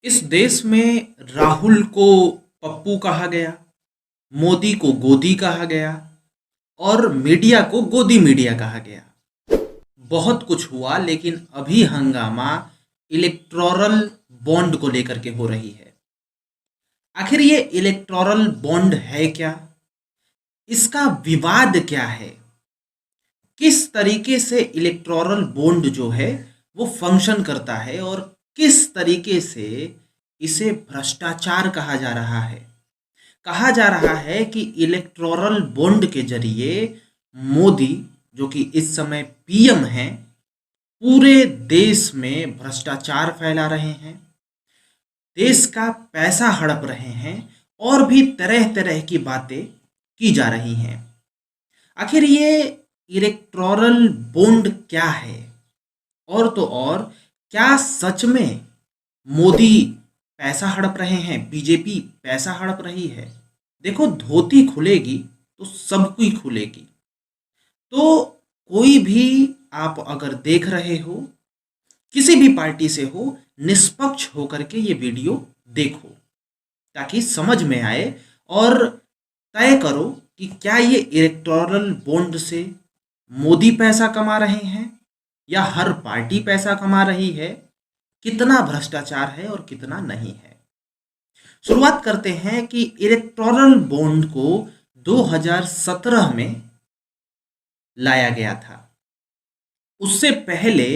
इस देश में राहुल को पप्पू कहा गया, मोदी को गोदी कहा गया और मीडिया को गोदी मीडिया कहा गया। बहुत कुछ हुआ लेकिन अभी हंगामा इलेक्टोरल बॉन्ड को लेकर के हो रही है। आखिर ये इलेक्टोरल बॉन्ड है क्या? इसका विवाद क्या है? किस तरीके से इलेक्टोरल बॉन्ड जो है वो फंक्शन करता है और किस तरीके से इसे भ्रष्टाचार कहा जा रहा है? कहा जा रहा है कि इलेक्टोरल बॉन्ड के जरिए मोदी, जो कि इस समय पीएम हैं, पूरे देश में भ्रष्टाचार फैला रहे हैं, देश का पैसा हड़प रहे हैं और भी तरह तरह की बातें की जा रही हैं। आखिर ये इलेक्टोरल बॉन्ड क्या है? और तो और, क्या सच में मोदी पैसा हड़प रहे हैं, बीजेपी पैसा हड़प रही है? देखो, धोती खुलेगी तो सबकी खुलेगी। तो कोई भी, आप अगर देख रहे हो, किसी भी पार्टी से हो, निष्पक्ष होकर के ये वीडियो देखो ताकि समझ में आए और तय करो कि क्या ये इलेक्टोरल बॉन्ड से मोदी पैसा कमा रहे हैं या हर पार्टी पैसा कमा रही है, कितना भ्रष्टाचार है और कितना नहीं है। शुरुआत करते हैं कि इलेक्टोरल बॉन्ड को 2017 में लाया गया था। उससे पहले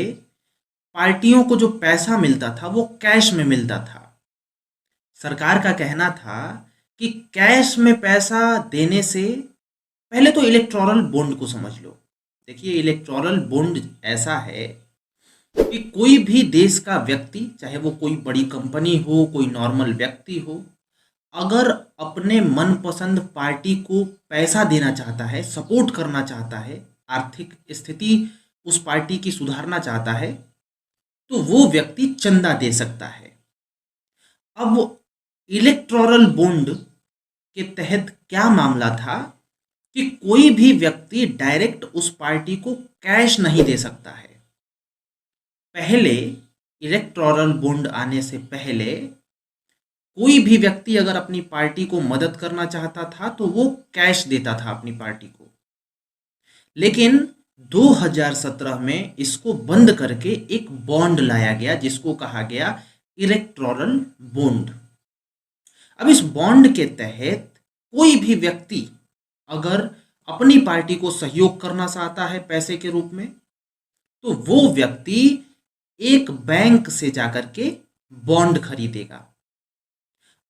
पार्टियों को जो पैसा मिलता था वो कैश में मिलता था। सरकार का कहना था कि कैश में पैसा देने से, पहले तो इलेक्टोरल बॉन्ड को समझ लो। देखिए, इलेक्टोरल बॉन्ड ऐसा है कि कोई भी देश का व्यक्ति, चाहे वो कोई बड़ी कंपनी हो, कोई नॉर्मल व्यक्ति हो, अगर अपने मनपसंद पार्टी को पैसा देना चाहता है, सपोर्ट करना चाहता है, आर्थिक स्थिति उस पार्टी की सुधारना चाहता है, तो वो व्यक्ति चंदा दे सकता है। अब इलेक्टोरल बॉन्ड के तहत क्या मामला था कि कोई भी व्यक्ति डायरेक्ट उस पार्टी को कैश नहीं दे सकता है। पहले, इलेक्टोरल बॉन्ड आने से पहले, कोई भी व्यक्ति अगर अपनी पार्टी को मदद करना चाहता था तो वो कैश देता था अपनी पार्टी को। लेकिन 2017 में इसको बंद करके एक बॉन्ड लाया गया जिसको कहा गया इलेक्टोरल बॉन्ड। अब इस बॉन्ड के तहत कोई भी व्यक्ति अगर अपनी पार्टी को सहयोग करना चाहता है पैसे के रूप में, तो वो व्यक्ति एक बैंक से जाकर के बॉन्ड खरीदेगा।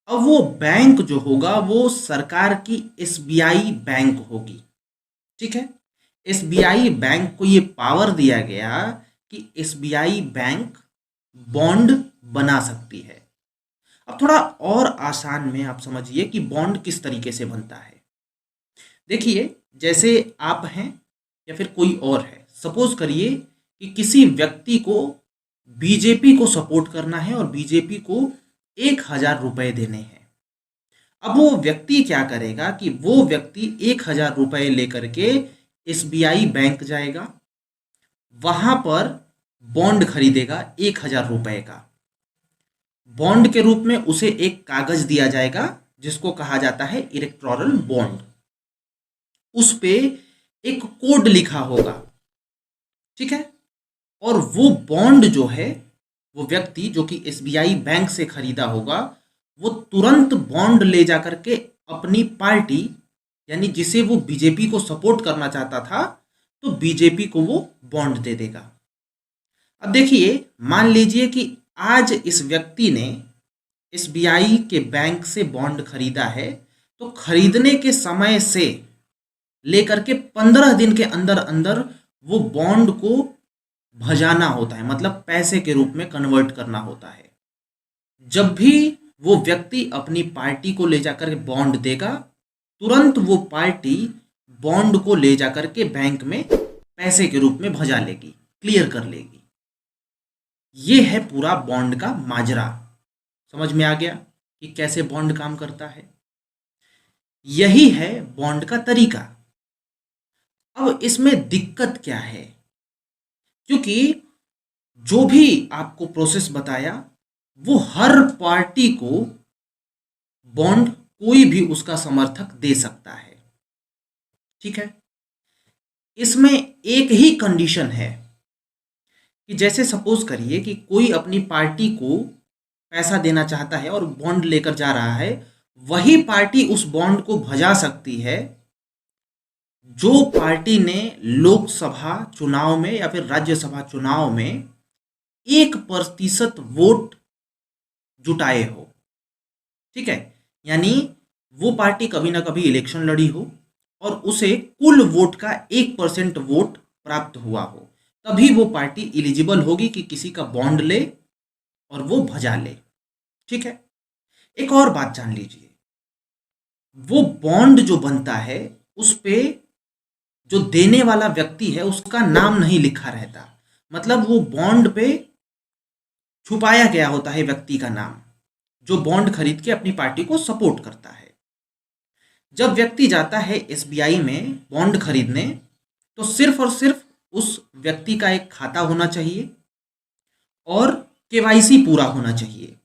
अब वो बैंक जो होगा वो सरकार की एसबीआई बैंक होगी। ठीक है, एसबीआई बैंक को ये पावर दिया गया कि एसबीआई बैंक बॉन्ड बना सकती है। अब थोड़ा और आसान में आप समझिए कि बॉन्ड किस तरीके से बनता है। देखिए, जैसे आप हैं या फिर कोई और है, सपोज करिए कि किसी व्यक्ति को बीजेपी को सपोर्ट करना है और बीजेपी को 1,000 रुपए देने हैं। अब वो व्यक्ति क्या करेगा कि वो व्यक्ति 1,000 रुपए लेकर के एसबीआई बैंक जाएगा, वहां पर बॉन्ड खरीदेगा 1,000 रुपए का। बॉन्ड के रूप में उसे एक कागज दिया जाएगा जिसको कहा जाता है इलेक्टोरल बॉन्ड। उस पे एक कोड लिखा होगा, ठीक है, और वो बॉन्ड जो है, वो व्यक्ति जो कि एसबीआई बैंक से खरीदा होगा, वो तुरंत बॉन्ड ले जाकर के अपनी पार्टी, यानी जिसे वो बीजेपी को सपोर्ट करना चाहता था, तो बीजेपी को वो बॉन्ड दे देगा। अब देखिए, मान लीजिए कि आज इस व्यक्ति ने एसबीआई के बैंक से बॉन्ड खरीदा है, तो खरीदने के समय से लेकर के 15 दिन के अंदर अंदर वो बॉन्ड को भजाना होता है, मतलब पैसे के रूप में कन्वर्ट करना होता है। जब भी वो व्यक्ति अपनी पार्टी को ले जाकर के बॉन्ड देगा, तुरंत वो पार्टी बॉन्ड को ले जाकर के बैंक में पैसे के रूप में भजा लेगी, क्लियर कर लेगी। ये है पूरा बॉन्ड का माजरा। समझ में आ गया कि कैसे बॉन्ड काम करता है? यही है बॉन्ड का तरीका। अब इसमें दिक्कत क्या है? क्योंकि जो भी आपको प्रोसेस बताया वो हर पार्टी को बॉन्ड कोई भी उसका समर्थक दे सकता है। ठीक है, इसमें एक ही कंडीशन है कि जैसे सपोज करिए कि कोई अपनी पार्टी को पैसा देना चाहता है और बॉन्ड लेकर जा रहा है, वही पार्टी उस बॉन्ड को भजा सकती है जो पार्टी ने लोकसभा चुनाव में या फिर राज्यसभा चुनाव में 1% वोट जुटाए हो। ठीक है, यानी वो पार्टी कभी ना कभी इलेक्शन लड़ी हो और उसे कुल वोट का 1% वोट प्राप्त हुआ हो, तभी वो पार्टी एलिजिबल होगी कि किसी का बॉन्ड ले और वो भजा ले। ठीक है, एक और बात जान लीजिए, वो बॉन्ड जो बनता है उस पे जो देने वाला व्यक्ति है उसका नाम नहीं लिखा रहता, मतलब वो बॉन्ड पे छुपाया गया होता है व्यक्ति का नाम, जो बॉन्ड खरीद के अपनी पार्टी को सपोर्ट करता है। जब व्यक्ति जाता है एसबीआई में बॉन्ड खरीदने, तो सिर्फ और सिर्फ उस व्यक्ति का एक खाता होना चाहिए और केवाईसी पूरा होना चाहिए।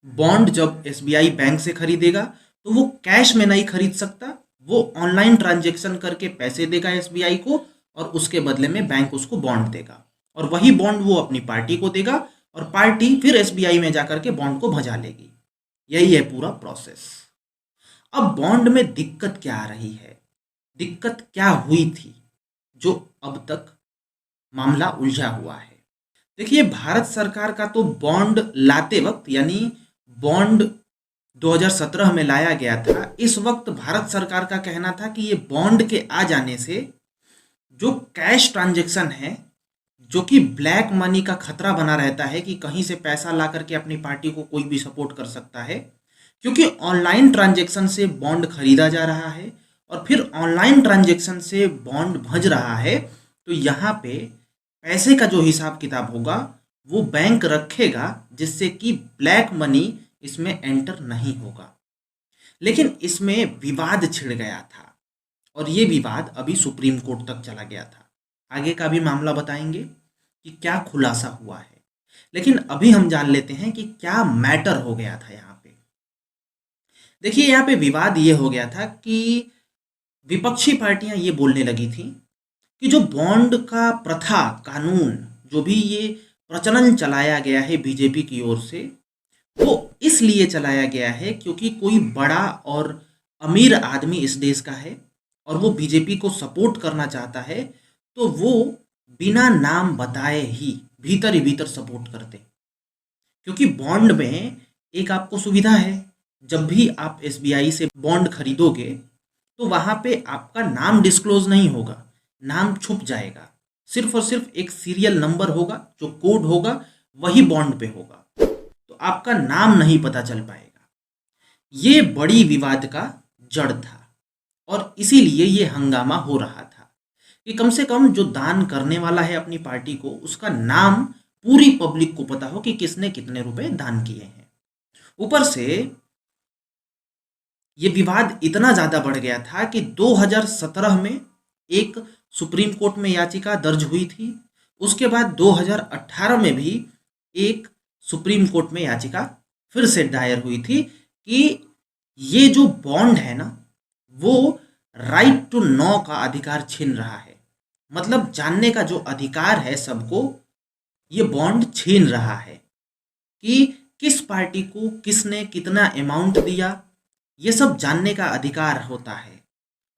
बॉन्ड जब एसबीआई बैंक से खरीदेगा तो वो कैश में नहीं खरीद सकता, वो ऑनलाइन ट्रांजैक्शन करके पैसे देगा एसबीआई को और उसके बदले में बैंक उसको बॉन्ड देगा और वही बॉन्ड वो अपनी पार्टी को देगा और पार्टी फिर एसबीआई में जाकर के बॉन्ड को भजा लेगी। यही है पूरा प्रोसेस। अब बॉन्ड में दिक्कत क्या आ रही है, दिक्कत क्या हुई थी जो अब तक मामला उलझा हुआ है? देखिए, भारत सरकार का तो बॉन्ड लाते वक्त, यानी बॉन्ड 2017 में लाया गया था, इस वक्त भारत सरकार का कहना था कि ये बॉन्ड के आ जाने से जो कैश ट्रांजैक्शन है, जो कि ब्लैक मनी का खतरा बना रहता है कि कहीं से पैसा ला करके अपनी पार्टी को कोई भी सपोर्ट कर सकता है, क्योंकि ऑनलाइन ट्रांजैक्शन से बॉन्ड खरीदा जा रहा है और फिर ऑनलाइन ट्रांजैक्शन से बॉन्ड भज रहा है, तो यहाँ पे पैसे का जो हिसाब किताब होगा वो बैंक रखेगा, जिससे कि ब्लैक मनी इसमें एंटर नहीं होगा। लेकिन इसमें विवाद छिड़ गया था और ये विवाद अभी सुप्रीम कोर्ट तक चला गया था। आगे का भी मामला बताएंगे कि क्या खुलासा हुआ है, लेकिन अभी हम जान लेते हैं कि क्या मैटर हो गया था यहाँ पे। देखिए, यहाँ पे विवाद ये हो गया था कि विपक्षी पार्टियां ये बोलने लगी थी कि जो बॉन्ड का प्रथा कानून जो भी ये प्रचलन चलाया गया है बीजेपी की ओर से, वो इसलिए चलाया गया है क्योंकि कोई बड़ा और अमीर आदमी इस देश का है और वो बीजेपी को सपोर्ट करना चाहता है, तो वो बिना नाम बताए ही भीतर सपोर्ट करते। क्योंकि बॉन्ड में एक आपको सुविधा है, जब भी आप एसबीआई से बॉन्ड खरीदोगे तो वहाँ पे आपका नाम डिस्क्लोज नहीं होगा, नाम छुप जाएगा, सिर्फ और सिर्फ एक सीरियल नंबर होगा, जो कोड होगा वही बॉन्ड पे होगा, तो आपका नाम नहीं पता चल पाएगा। ये बड़ी विवाद का जड़ था और इसीलिए ये हंगामा हो रहा था कि कम से कम जो दान करने वाला है अपनी पार्टी को, उसका नाम पूरी पब्लिक को पता हो कि किसने कितने रुपए दान किए हैं। ऊपर से ये विवाद इतना ज़्यादा बढ़ गया था कि 2017 में एक सुप्रीम कोर्ट में याचिका दर्ज हुई थी, उसके बाद 2018 में भी एक सुप्रीम कोर्ट में याचिका फिर से दायर हुई थी कि ये जो बॉन्ड है ना, वो राइट टू नो का अधिकार छीन रहा है, मतलब जानने का जो अधिकार है सबको, ये बॉन्ड छीन रहा है कि किस पार्टी को किसने कितना अमाउंट दिया, ये सब जानने का अधिकार होता है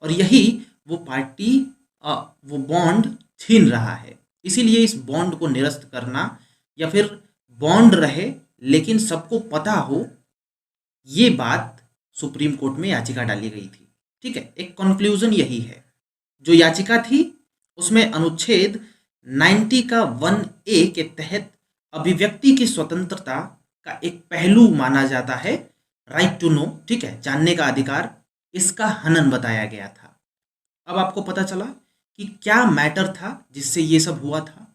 और यही वो पार्टी वो बॉन्ड छीन रहा है। इसीलिए इस बॉन्ड को निरस्त करना या फिर बॉन्ड रहे लेकिन सबको पता हो, ये बात सुप्रीम कोर्ट में याचिका डाली गई थी। ठीक है, एक कंक्लूजन यही है। जो याचिका थी उसमें अनुच्छेद 90 का 1A के तहत अभिव्यक्ति की स्वतंत्रता का एक पहलू माना जाता है राइट टू नो, ठीक है, जानने का अधिकार, इसका हनन बताया गया था। अब आपको पता चला कि क्या मैटर था जिससे ये सब हुआ था।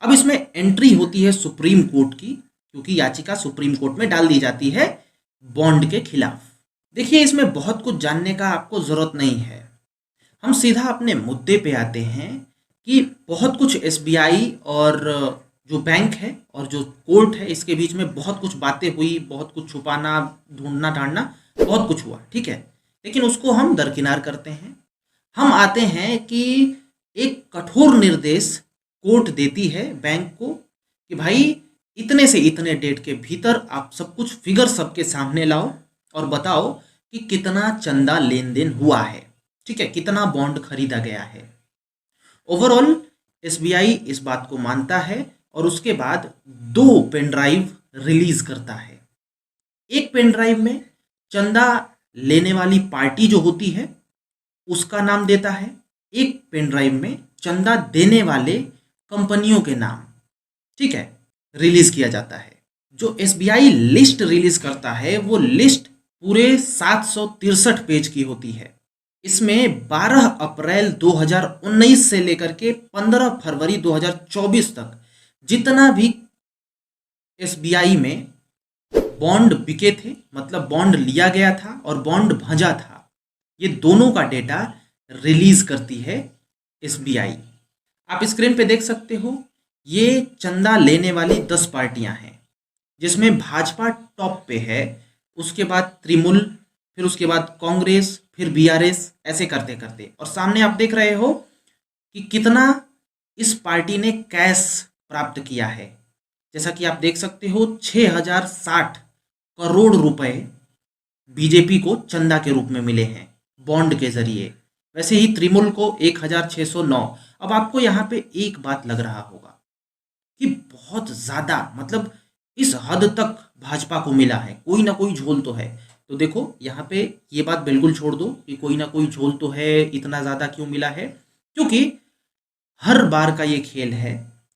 अब इसमें एंट्री होती है सुप्रीम कोर्ट की, क्योंकि याचिका सुप्रीम कोर्ट में डाल दी जाती है बॉन्ड के खिलाफ। देखिए, इसमें बहुत कुछ जानने का आपको ज़रूरत नहीं है, हम सीधा अपने मुद्दे पे आते हैं कि बहुत कुछ एसबीआई और जो बैंक है और जो कोर्ट है इसके बीच में बहुत कुछ बातें हुई, बहुत कुछ छुपाना, ढूंढना ढांढना, बहुत कुछ हुआ, ठीक है। लेकिन उसको हम दरकिनार करते हैं। हम आते हैं कि एक कठोर निर्देश कोर्ट देती है बैंक को कि भाई इतने से इतने डेट के भीतर आप सब कुछ फिगर सबके सामने लाओ और बताओ कि कितना चंदा लेन देन हुआ है, ठीक है, कितना बॉन्ड खरीदा गया है। ओवरऑल एसबीआई इस बात को मानता है और उसके बाद 2 पेन ड्राइव रिलीज करता है। एक पेन ड्राइव में चंदा लेने वाली पार्टी जो होती है उसका नाम देता है, एक पेन ड्राइव में चंदा देने वाले कंपनियों के नाम, ठीक है, रिलीज किया जाता है। जो एसबीआई लिस्ट रिलीज करता है वो लिस्ट पूरे 763 पेज की होती है। इसमें 12 अप्रैल 2019 से लेकर के 15 फरवरी 2024 तक जितना भी एसबीआई में बॉन्ड बिके थे, मतलब बॉन्ड लिया गया था और बॉन्ड भंजा था, ये दोनों का डेटा रिलीज करती है एसबीआई। आप स्क्रीन पे देख सकते हो, ये चंदा लेने वाली 10 पार्टियां हैं जिसमें भाजपा टॉप पे है, उसके बाद तृणमूल, फिर उसके बाद कांग्रेस, फिर बीआरएस, ऐसे करते करते। और सामने आप देख रहे हो कि कितना इस पार्टी ने कैश प्राप्त किया है। जैसा कि आप देख सकते हो 6060 करोड़ रुपए बीजेपी को चंदा के रूप में मिले हैं बॉन्ड के जरिए। वैसे ही तृणमूल को 1609। अब आपको यहाँ पे एक बात लग रहा होगा कि बहुत ज्यादा, मतलब इस हद तक भाजपा को मिला है, कोई ना कोई झोल तो है। तो देखो यहाँ पे ये बात बिल्कुल छोड़ दो कि कोई ना कोई झोल तो है, इतना ज्यादा क्यों मिला है, क्योंकि हर बार का ये खेल है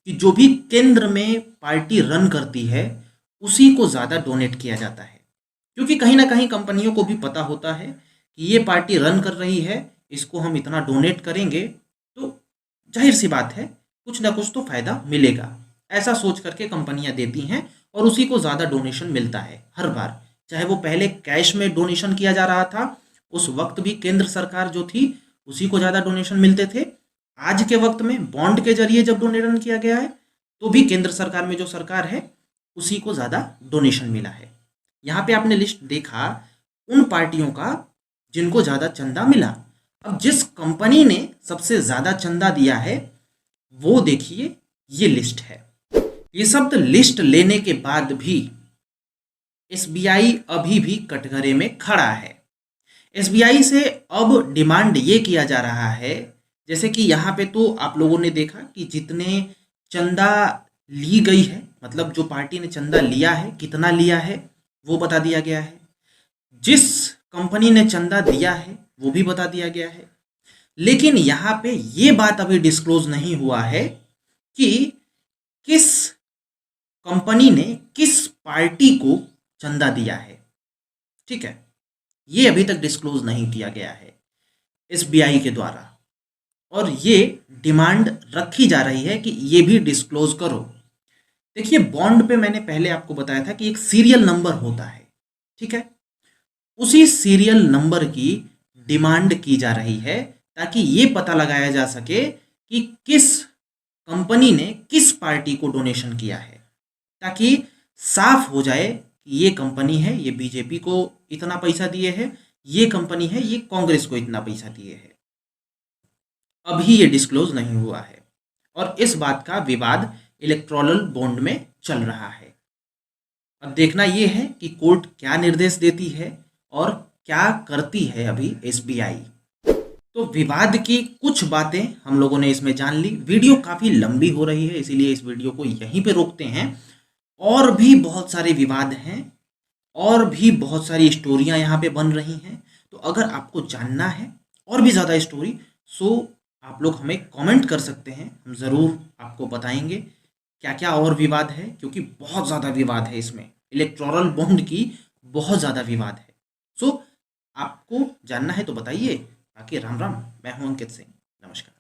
कि जो भी केंद्र में पार्टी रन करती है उसी को ज्यादा डोनेट किया जाता है, क्योंकि कहीं ना कहीं कंपनियों को भी पता होता है कि ये पार्टी रन कर रही है, इसको हम इतना डोनेट करेंगे तो जाहिर सी बात है कुछ ना कुछ तो फायदा मिलेगा। ऐसा सोच करके कंपनियां देती हैं और उसी को ज़्यादा डोनेशन मिलता है हर बार। चाहे वो पहले कैश में डोनेशन किया जा रहा था, उस वक्त भी केंद्र सरकार जो थी उसी को ज़्यादा डोनेशन मिलते थे। आज के वक्त में बॉन्ड के जरिए जब डोनेशन किया गया है तो भी केंद्र सरकार में जो सरकार है उसी को ज़्यादा डोनेशन मिला है। यहाँ पे आपने लिस्ट देखा उन पार्टियों का जिनको ज़्यादा चंदा मिला। अब जिस कंपनी ने सबसे ज़्यादा चंदा दिया है वो देखिए ये लिस्ट है। ये शब्द लिस्ट लेने के बाद भी एसबीआई अभी भी कटघरे में खड़ा है। एसबीआई से अब डिमांड ये किया जा रहा है, जैसे कि यहाँ पे तो आप लोगों ने देखा कि जितने चंदा ली गई है, मतलब जो पार्टी ने चंदा लिया है कितना लिया है वो बता दिया गया है, जिस कंपनी ने चंदा दिया है वो भी बता दिया गया है। लेकिन यहाँ पे ये बात अभी डिस्क्लोज नहीं हुआ है कि किस कंपनी ने किस पार्टी को चंदा दिया है, ठीक है, ये अभी तक डिस्क्लोज नहीं किया गया है एसबीआई के द्वारा। और ये डिमांड रखी जा रही है कि ये भी डिस्क्लोज करो। देखिए बॉन्ड पे मैंने पहले आपको बताया था कि एक सीरियल नंबर होता है, ठीक है, उसी सीरियल नंबर की डिमांड की जा रही है ताकि ये पता लगाया जा सके कि किस कंपनी ने किस पार्टी को डोनेशन किया है, ताकि साफ हो जाए कि ये कंपनी है ये बीजेपी को इतना पैसा दिए है, ये कंपनी है ये कांग्रेस को इतना पैसा दिए है। अभी ये डिस्क्लोज नहीं हुआ है और इस बात का विवाद इलेक्टोरल बॉन्ड में चल रहा है। अब देखना यह है कि कोर्ट क्या निर्देश देती है और क्या करती है अभी एसबीआई। तो विवाद की कुछ बातें हम लोगों ने इसमें जान ली। वीडियो काफ़ी लंबी हो रही है इसीलिए इस वीडियो को यहीं पे रोकते हैं। और भी बहुत सारे विवाद हैं और भी बहुत सारी स्टोरियां यहाँ पे बन रही हैं। तो अगर आपको जानना है और भी ज़्यादा स्टोरी सो आप लोग हमें कमेंट कर सकते हैं, हम ज़रूर आपको बताएंगे क्या क्या और विवाद है, क्योंकि बहुत ज़्यादा विवाद है इसमें, इलेक्टोरल बॉन्ड की बहुत ज़्यादा विवाद है। सो आपको जानना है तो बताइए। बाकी राम राम, मैं हूं अंकित सिंह, नमस्कार।